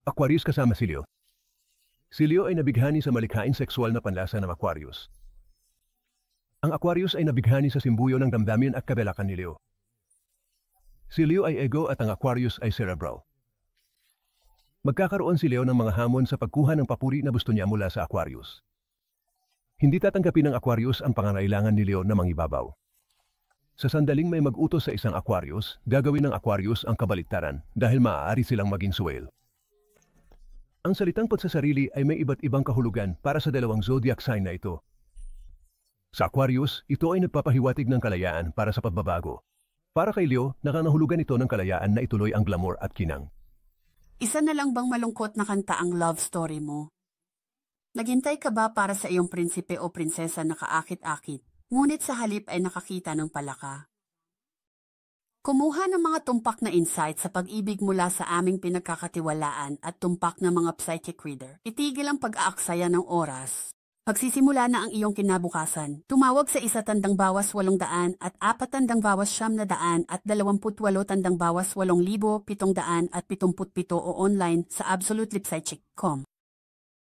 Aquarius kasama si Leo. Si Leo ay nabighani sa malikhaing sexual na panlasa ng Aquarius. Ang Aquarius ay nabighani sa simbuyo ng damdamin at kabelakan ni Leo. Si Leo ay ego at ang Aquarius ay cerebral. Magkakaroon si Leo ng mga hamon sa pagkuha ng papuri na gusto niya mula sa Aquarius. Hindi tatanggapin ng Aquarius ang pangangailangan ni Leo na mangibabaw. Sa sandaling may mag-utos sa isang Aquarius, gagawin ng Aquarius ang kabaliktaran dahil maaari silang maging suwel. Ang salitang pagsasarili ay may iba't ibang kahulugan para sa dalawang zodiac sign na ito. Sa Aquarius, ito ay nagpapahiwatig ng kalayaan para sa pagbabago. Para kay Leo, nakangahulugan ito ng kalayaan na ituloy ang glamour at kinang. Isa na lang bang malungkot na kanta ang love story mo? Naghintay ka ba para sa iyong prinsipe o prinsesa na kaakit-akit, ngunit sa halip ay nakakita ng palaka? Kumuha ng mga tumpak na insight sa pag-ibig mula sa aming pinagkakatiwalaan at tumpak ng mga psychic reader. Itigil ang pag-aaksaya ng oras. Magsisimula na ang iyong kinabukasan. Tumawag sa 1-800-428 at 28-28 o online sa absolutelypsychic.com.